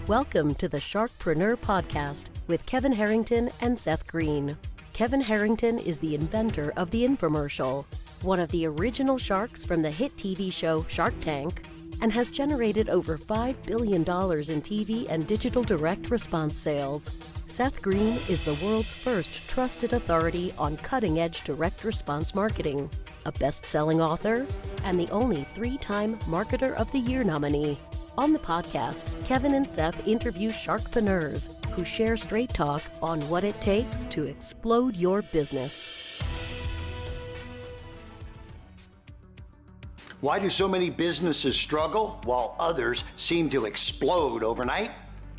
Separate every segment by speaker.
Speaker 1: Welcome to the Sharkpreneur podcast with Kevin Harrington and Seth Greene. Kevin Harrington is the inventor of the infomercial, one of the original sharks from the hit TV show Shark Tank, and has generated over $5 billion in TV and digital direct response sales. Seth Greene is the world's first trusted authority on cutting-edge direct response marketing, a best-selling author, and the only 3-time Marketer of the Year nominee. On the podcast, Kevin and Seth interview Sharkpreneurs who share straight talk on what it takes to explode your business.
Speaker 2: Why do so many businesses struggle while others seem to explode overnight?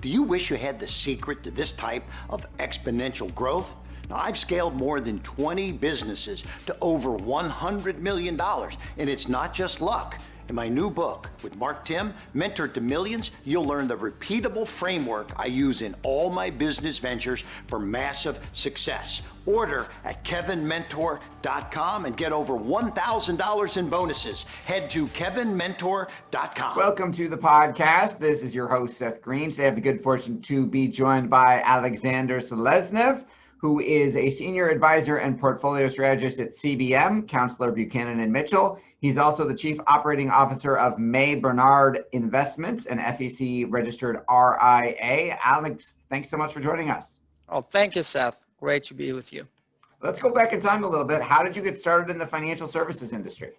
Speaker 2: Do you wish you had the secret to this type of exponential growth? Now, I've scaled more than 20 businesses to over $100 million, and it's not just luck. In my new book with Mark Tim, Mentor to Millions, you'll learn the repeatable framework I use in all my business ventures for massive success. Order at kevinmentor.com and get over $1,000 in bonuses. Head to kevinmentor.com.
Speaker 3: Welcome to the podcast. This is your host, Seth Greene. Today I have the good fortune to be joined by Aleksandr Seleznev, who is a senior advisor and portfolio strategist at CBM, Councilor Buchanan and Mitchell. He's also the chief operating officer of Barnhard Investments, an SEC-registered RIA. Alex, thanks so much for joining us.
Speaker 4: Oh, thank you, Seth. Great to be with you.
Speaker 3: Let's go back in time a little bit. How did you get started in the financial services industry?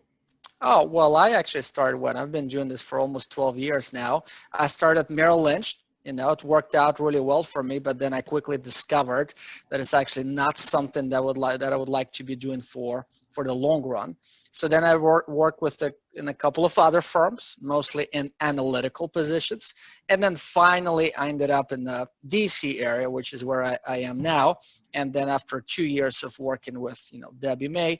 Speaker 4: Oh, well, I actually started when I've been doing this for almost 12 years now. I started at Merrill Lynch. It worked out really well for me, but then I quickly discovered that it's actually not something that I would like to be doing for the long run. So then I worked in a couple of other firms, mostly in analytical positions. And then finally I ended up in the DC area, which is where I am now. And then after 2 years of working with, Debbie May,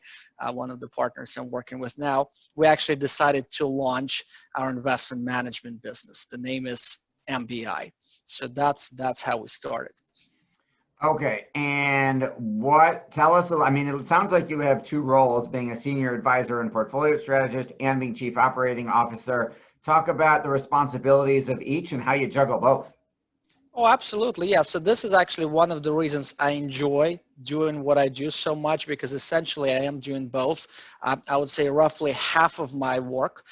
Speaker 4: one of the partners I'm working with now, we actually decided to launch our investment management business. The name is MBI. So that's how we started.
Speaker 3: Okay, and tell us, it sounds like you have two roles, being a senior advisor and portfolio strategist and being chief operating officer. Talk about the responsibilities of each and how you juggle both.
Speaker 4: Oh, absolutely. Yeah. So this is actually one of the reasons I enjoy doing what I do so much, because essentially I am doing both. I would say roughly half of my work,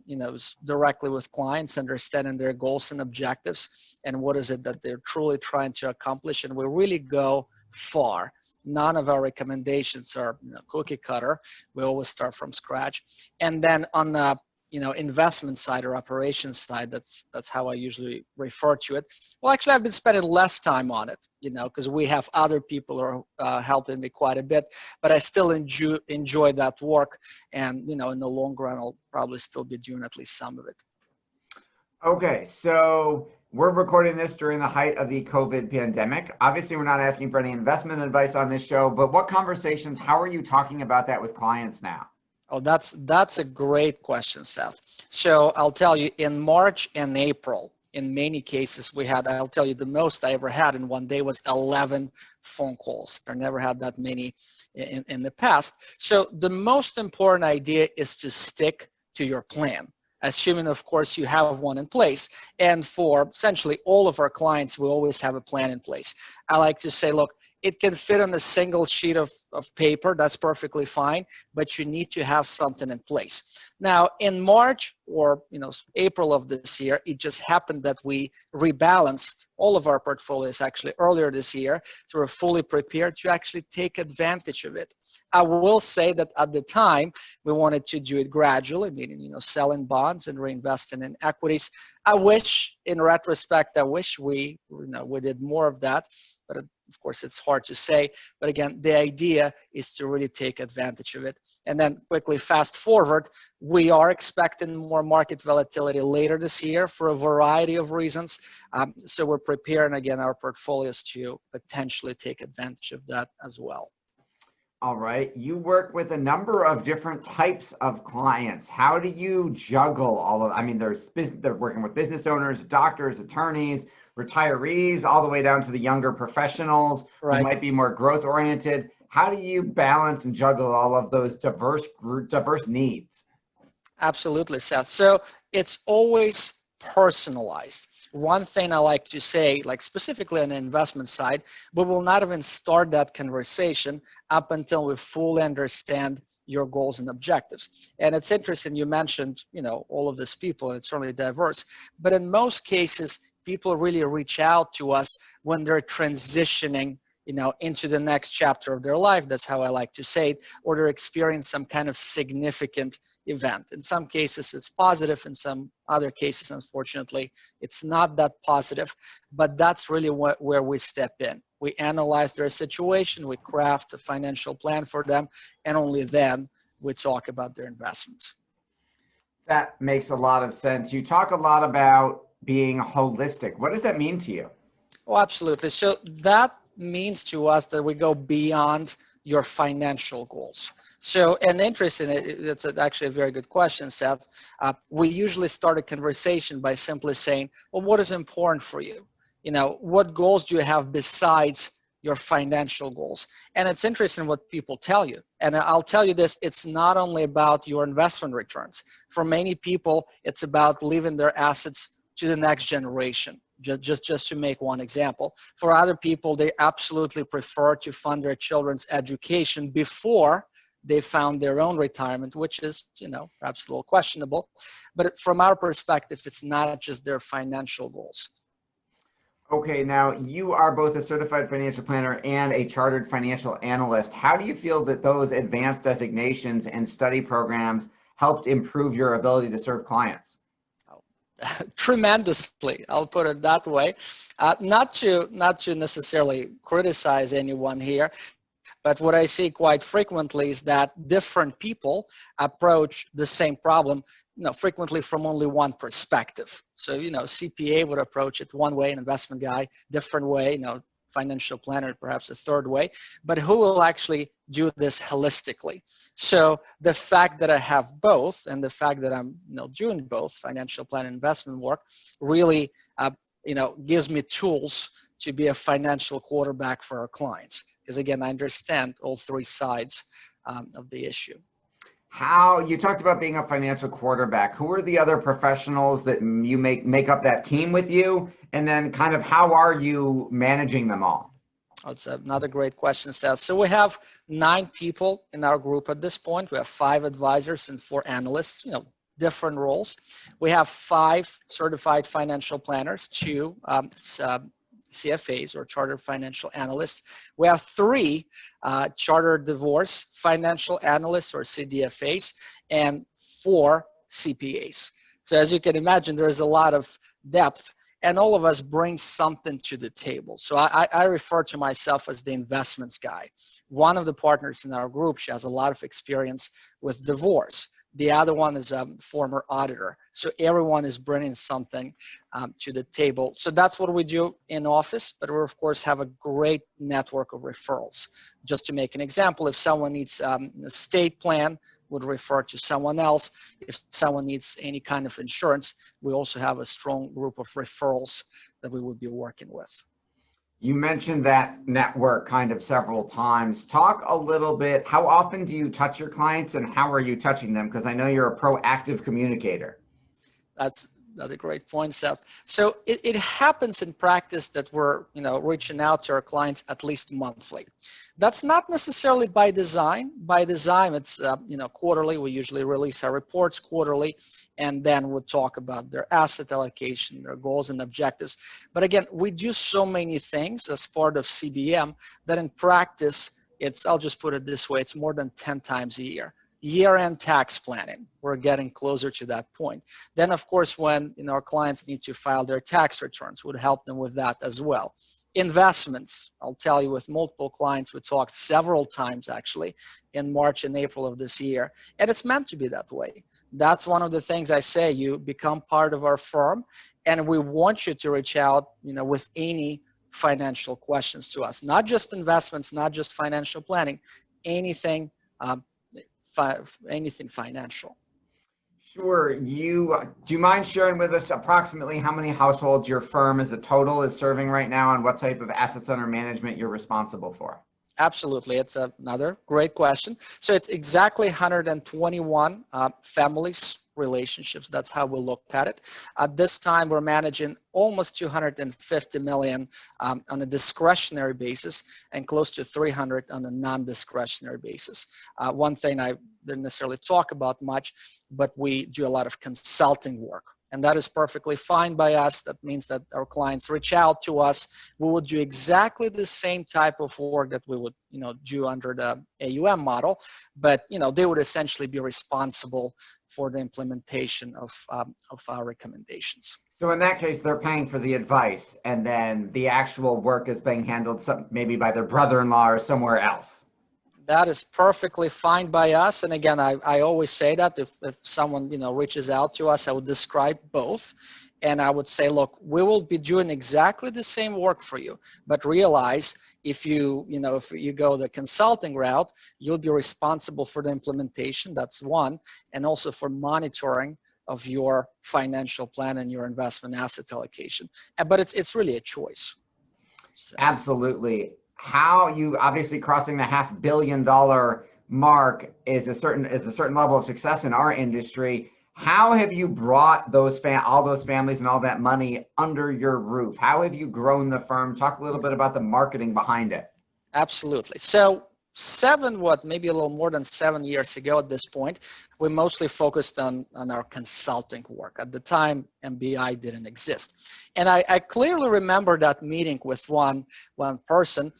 Speaker 4: is directly with clients, understanding their goals and objectives and what is it that they're truly trying to accomplish. And we really go far. None of our recommendations are cookie cutter. We always start from scratch. And then on the investment side or operations side, that's how I usually refer to it. Well, actually, I've been spending less time on it, because we have other people who are helping me quite a bit, but I still enjoy that work. And, in the long run, I'll probably still be doing at least some of it.
Speaker 3: Okay, so we're recording this during the height of the COVID pandemic. Obviously, we're not asking for any investment advice on this show, but what conversations, how are you talking about that with clients now?
Speaker 4: Oh, that's a great question, Seth. So I'll tell you, in March and April, in many cases I'll tell you the most I ever had in one day was 11 phone calls. I never had that many in the past. So the most important idea is to stick to your plan, assuming, of course, you have one in place. And for essentially all of our clients, we always have a plan in place. I like to say, look, it can fit on a single sheet of paper, that's perfectly fine, but you need to have something in place. Now, in March or April of this year, it just happened that we rebalanced all of our portfolios actually earlier this year, so we're fully prepared to actually take advantage of it. I will say that at the time, we wanted to do it gradually, meaning, selling bonds and reinvesting in equities. In retrospect, we did more of that, but of course, it's hard to say. But again, the idea is to really take advantage of it. And then quickly fast forward, we are expecting more market volatility later this year for a variety of reasons. So we're preparing, again, our portfolios to potentially take advantage of that as well.
Speaker 3: All right. You work with a number of different types of clients. How do you juggle all of, they're working with business owners, doctors, attorneys, retirees, all the way down to the younger professionals who might be more growth oriented. How do you balance and juggle all of those diverse needs?
Speaker 4: Absolutely, Seth. So it's always personalized. One thing I like to say, like specifically on the investment side, we will not even start that conversation up until we fully understand your goals and objectives. And it's interesting, you mentioned, all of these people, and it's really diverse, but in most cases, people really reach out to us when they're transitioning into the next chapter of their life. That's how I like to say it, or they're experiencing some kind of significant event. In some cases, it's positive. In some other cases, unfortunately, it's not that positive. But that's really where we step in. We analyze their situation, we craft a financial plan for them, and only then we talk about their investments.
Speaker 3: That makes a lot of sense. You talk a lot about being holistic. What does that mean to you?
Speaker 4: Oh, absolutely. So that means to us that we go beyond your financial goals. So, and interesting, it's actually a very good question, Seth. We usually start a conversation by simply saying, well, what is important for you? What goals do you have besides your financial goals? And it's interesting what people tell you. And I'll tell you this, it's not only about your investment returns. For many people, it's about leaving their assets to the next generation. Just to make one example. For other people, they absolutely prefer to fund their children's education before they found their own retirement, which is, perhaps a little questionable. But from our perspective, it's not just their financial goals.
Speaker 3: Okay, now you are both a certified financial planner and a chartered financial analyst. How do you feel that those advanced designations and study programs helped improve your ability to serve clients?
Speaker 4: Tremendously, I'll put it that way. Not to necessarily criticize anyone here, but what I see quite frequently is that different people approach the same problem, frequently from only one perspective. So, CPA would approach it one way, an investment guy, different way, financial planner, perhaps a third way, but who will actually do this holistically? So the fact that I have both, and the fact that I'm doing both financial plan and investment work, really gives me tools to be a financial quarterback for our clients. Because again, I understand all three sides of the issue.
Speaker 3: How you talked about being a financial quarterback. Who are the other professionals that you make up that team with you? And then kind of how are you managing them all?
Speaker 4: That's another great question, Seth. So we have 9 people in our group at this point. We have 5 advisors and 4 analysts, different roles. We have 5 certified financial planners, 2 CFAs or Chartered Financial Analysts. We have 3 Chartered Divorce Financial Analysts or CDFAs and 4 CPAs. So as you can imagine, there is a lot of depth, and all of us bring something to the table. So I refer to myself as the investments guy. One of the partners in our group, she has a lot of experience with divorce. The other one is a former auditor. So everyone is bringing something to the table. So that's what we do in office, but we of course have a great network of referrals. Just to make an example, if someone needs an estate plan, would refer to someone else. If someone needs any kind of insurance, we also have a strong group of referrals that we would be working with.
Speaker 3: You mentioned that network kind of several times. Talk a little bit, how often do you touch your clients and how are you touching them? Because I know you're a proactive communicator.
Speaker 4: That's a great point, Seth. So it happens in practice that we're reaching out to our clients at least monthly. That's not necessarily by design. By design, it's quarterly. We usually release our reports quarterly, and then we'll talk about their asset allocation, their goals and objectives. But again, we do so many things as part of CBM that in practice, I'll just put it this way, it's more than 10 times a year. Year-end tax planning, we're getting closer to that point. Then, of course, when our clients need to file their tax returns, we'd help them with that as well. Investments, I'll tell you, with multiple clients, we talked several times actually in March and April of this year, and it's meant to be that way. That's one of the things I say, you become part of our firm, and we want you to reach out, with any financial questions to us, not just investments, not just financial planning, anything financial.
Speaker 3: Sure. Do you mind sharing with us approximately how many households your firm as a total is serving right now and what type of assets under management you're responsible for?
Speaker 4: Absolutely. It's another great question. So it's exactly 121 families relationships. That's how we look at it. At this time, we're managing almost 250 million on a discretionary basis and close to 300 on a non-discretionary basis. One thing I didn't necessarily talk about much, but we do a lot of consulting work. And that is perfectly fine by us. That means that our clients reach out to us. We would do exactly the same type of work that we would, do under the AUM model, but they would essentially be responsible for the implementation of our recommendations.
Speaker 3: So in that case, they're paying for the advice, and then the actual work is being handled maybe by their brother-in-law or somewhere else.
Speaker 4: That is perfectly fine by us. And again, I always say that if someone reaches out to us, I would describe both. And I would say, look, we will be doing exactly the same work for you, but realize if you go the consulting route, you'll be responsible for the implementation. That's one, and also for monitoring of your financial plan and your investment asset allocation. But it's really a choice. So.
Speaker 3: Absolutely. How you obviously crossing the $500 million mark is a certain level of success in our industry. How have you brought all those families and all that money under your roof? How have you grown the firm? Talk a little bit about the marketing behind it.
Speaker 4: Absolutely. So maybe a little more than 7 years ago at this point, we mostly focused on our consulting work. At the time, MBI didn't exist. And I clearly remember that meeting with one person.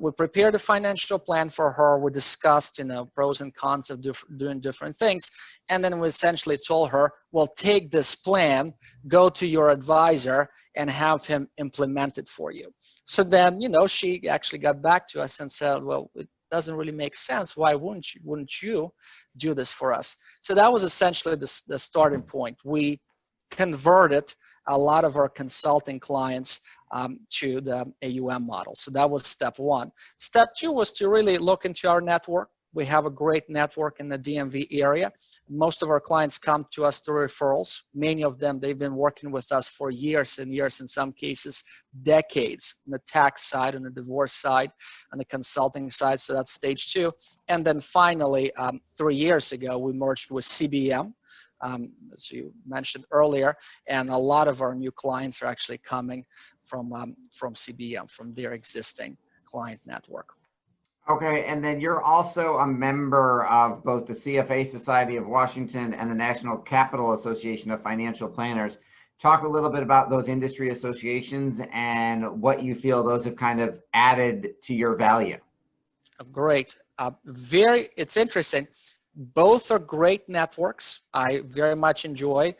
Speaker 4: We prepared a financial plan for her. We discussed, pros and cons of doing different things. And then we essentially told her, well, take this plan, go to your advisor and have him implement it for you. So then, she actually got back to us and said, well, it doesn't really make sense. Why wouldn't you do this for us? So that was essentially the starting point. We converted a lot of our consulting clients to the AUM model. So that was step one. Step two was to really look into our network. We have a great network in the DMV area. Most of our clients come to us through referrals. Many of them, they've been working with us for years and years, in some cases, decades, on the tax side, on the divorce side, on the consulting side. So that's stage two. And then finally, 3 years ago, we merged with CBM, as you mentioned earlier, and a lot of our new clients are actually coming from CBM, from their existing client network.
Speaker 3: Okay, and then you're also a member of both the CFA Society of Washington and the National Capital Association of Financial Planners. Talk a little bit about those industry associations and what you feel those have kind of added to your value.
Speaker 4: Great. It's interesting. Both are great networks. I very much enjoy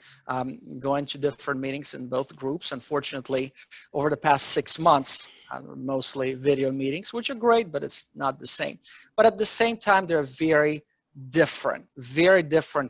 Speaker 4: going to different meetings in both groups. Unfortunately, over the past 6 months, mostly video meetings, which are great, but it's not the same. But at the same time, they're very different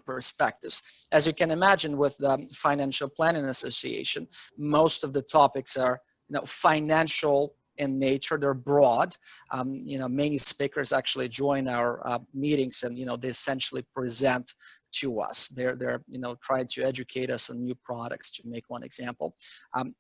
Speaker 4: perspectives. As you can imagine, with the Financial Planning Association, most of the topics are financial in nature. They're broad. Many speakers actually join our meetings, and they essentially present to us. They're trying to educate us on new products, to make one example.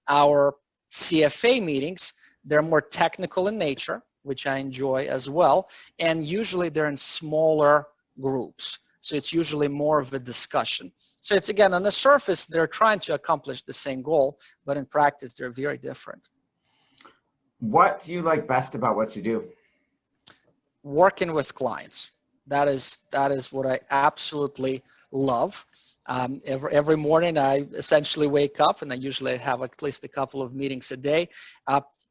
Speaker 4: Our CFA meetings, they're more technical in nature, which I enjoy as well, and usually they're in smaller groups. So it's usually more of a discussion. So it's, again, on the surface, they're trying to accomplish the same goal, but in practice, they're very different.
Speaker 3: What do you like best about what you do?
Speaker 4: Working with clients. That is what I absolutely love. Every morning I essentially wake up, and I usually have at least a couple of meetings a day,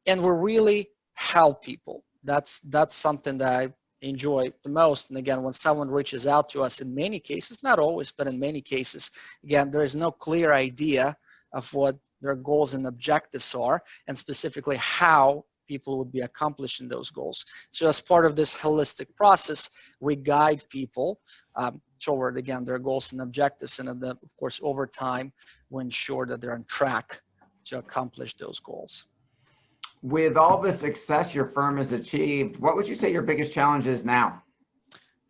Speaker 4: and we really help people. That's something that I enjoy the most. And again, when someone reaches out to us, in many cases, not always, but in many cases, again, there is no clear idea of what their goals and objectives are, and specifically how people would be accomplishing those goals. So as part of this holistic process, we guide people toward, again, their goals and objectives, and of course, over time, we ensure that they're on track to accomplish those goals.
Speaker 3: With all the success your firm has achieved, what would you say your biggest challenge is now?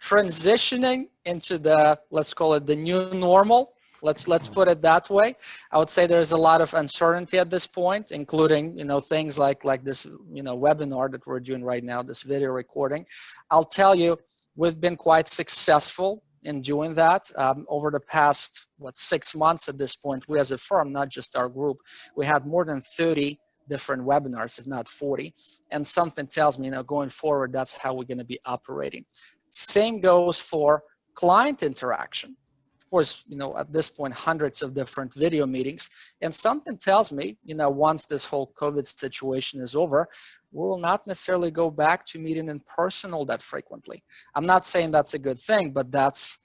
Speaker 4: Transitioning into the, let's call it the new normal. Let's put it that way. I would say there's a lot of uncertainty at this point, including things like this webinar that we're doing right now, this video recording. I'll tell you, we've been quite successful in doing that. Over the past, 6 months at this point, we as a firm, not just our group, we had more than 30 different webinars, if not 40. And something tells me, going forward, that's how we're going to be operating. Same goes for client interaction. Of course, at this point, hundreds of different video meetings. And something tells me, once this whole COVID situation is over, we will not necessarily go back to meeting in person all that frequently. I'm not saying that's a good thing, but that's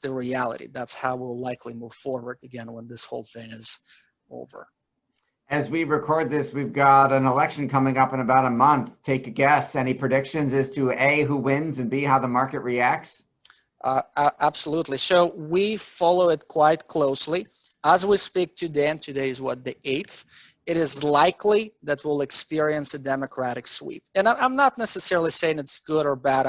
Speaker 4: the reality. That's how we'll likely move forward again when this whole thing is over.
Speaker 3: As we record this, we've got an election coming up in about a month. Take a guess. Any predictions as to A, who wins, and B, how the market reacts?
Speaker 4: Absolutely. So we follow it quite closely. As we speak today, and today is the 8th, it is likely that we'll experience a Democratic sweep. And I'm not necessarily saying it's good or bad.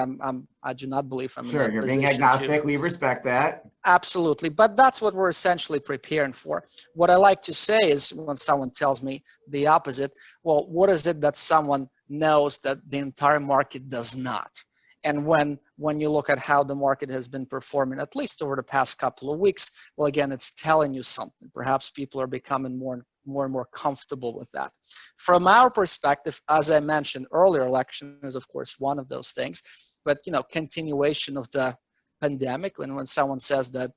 Speaker 4: I do not believe I'm
Speaker 3: sure,
Speaker 4: in that
Speaker 3: you're
Speaker 4: position
Speaker 3: being agnostic. We respect that.
Speaker 4: Absolutely. But that's what we're essentially preparing for. What I like to say is when someone tells me the opposite, well, what is it that someone knows that the entire market does not? And when you look at how the market has been performing, at least over the past couple of weeks, well, again, it's telling you something. Perhaps people are becoming more and more comfortable with that. From our perspective, as I mentioned earlier, election is, of course, one of those things. But, continuation of the pandemic, when someone says that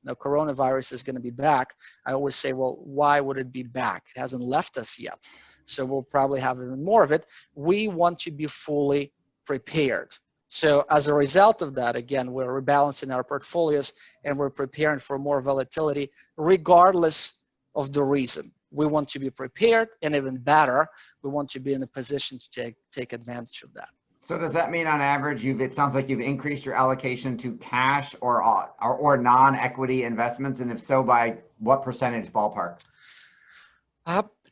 Speaker 4: coronavirus is going to be back, I always say, well, why would it be back? It hasn't left us yet. So we'll probably have even more of it. We want to be fully prepared. So as a result of that, again, we're rebalancing our portfolios and we're preparing for more volatility regardless of the reason. We want to be prepared, and even better, we want to be in a position to take advantage of that.
Speaker 3: So does that mean on average, it sounds like you've increased your allocation to cash or non-equity investments? And if so, by what percentage ballpark?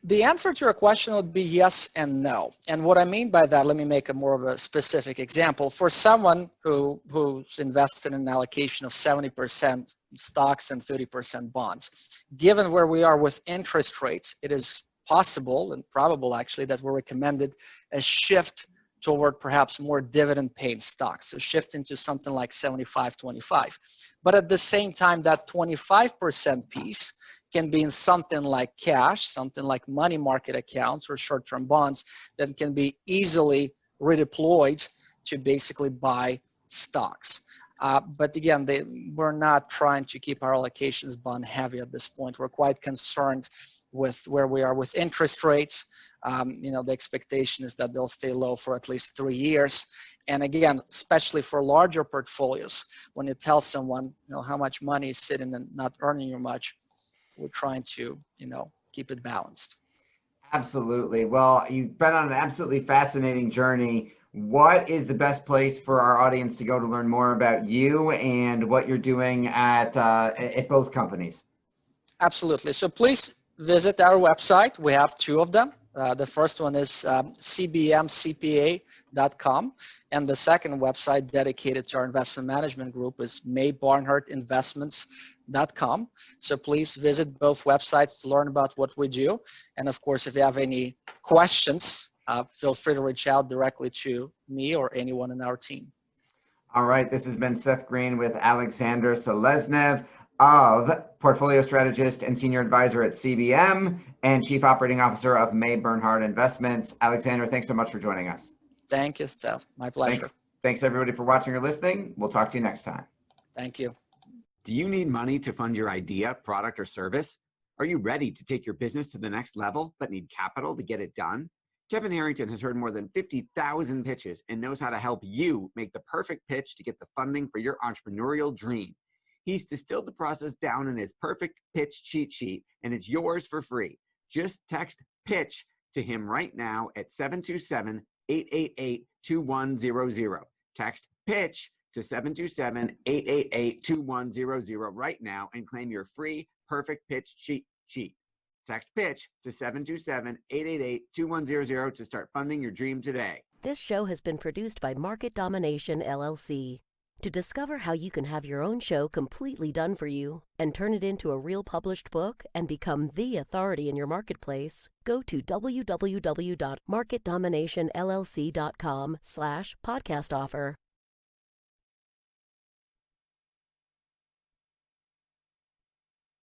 Speaker 4: The answer to your question would be yes and no. And what I mean by that, let me make a more of a specific example. For someone who's invested in an allocation of 70% stocks and 30% bonds, given where we are with interest rates, it is possible and probable actually that we're recommended a shift toward perhaps more dividend-paying stocks, so shift into something like 75-25. But at the same time, that 25% piece can be in something like cash, something like money market accounts or short-term bonds that can be easily redeployed to basically buy stocks. But again, we're not trying to keep our allocations bond heavy at this point. We're quite concerned with where we are with interest rates. The expectation is that they'll stay low for at least 3 years. And again, especially for larger portfolios, when you tell someone, how much money is sitting and not earning you much, we're trying to, keep it balanced.
Speaker 3: Absolutely. Well, you've been on an absolutely fascinating journey. What is the best place for our audience to go to learn more about you and what you're doing at both companies?
Speaker 4: Absolutely. So please visit our website. We have 2 of them. The first one is cbmcpa.com, and the second website dedicated to our investment management group is barnhardinvestments.com. So please visit both websites to learn about what we do. And of course, if you have any questions, feel free to reach out directly to me or anyone in our team.
Speaker 3: All right, this has been Seth Greene with Aleksandr Seleznev, of Portfolio Strategist and Senior Advisor at CBM and Chief Operating Officer of Barnhard Investments. Aleksandr, thanks so much for joining us.
Speaker 4: Thank you, Seth. My pleasure.
Speaker 3: Thanks everybody for watching or listening. We'll talk to you next time.
Speaker 4: Thank you.
Speaker 5: Do you need money to fund your idea, product, or service? Are you ready to take your business to the next level but need capital to get it done? Kevin Harrington has heard more than 50,000 pitches and knows how to help you make the perfect pitch to get the funding for your entrepreneurial dream. He's distilled the process down in his perfect pitch cheat sheet, and it's yours for free. Just text PITCH to him right now at 727-888-2100. Text PITCH to 727-888-2100 right now and claim your free perfect pitch cheat sheet. Text PITCH to 727-888-2100 to start funding your dream today.
Speaker 1: This show has been produced by Market Domination, LLC. To discover how you can have your own show completely done for you and turn it into a real published book and become the authority in your marketplace, go to www.marketdominationllc.com/podcast offer.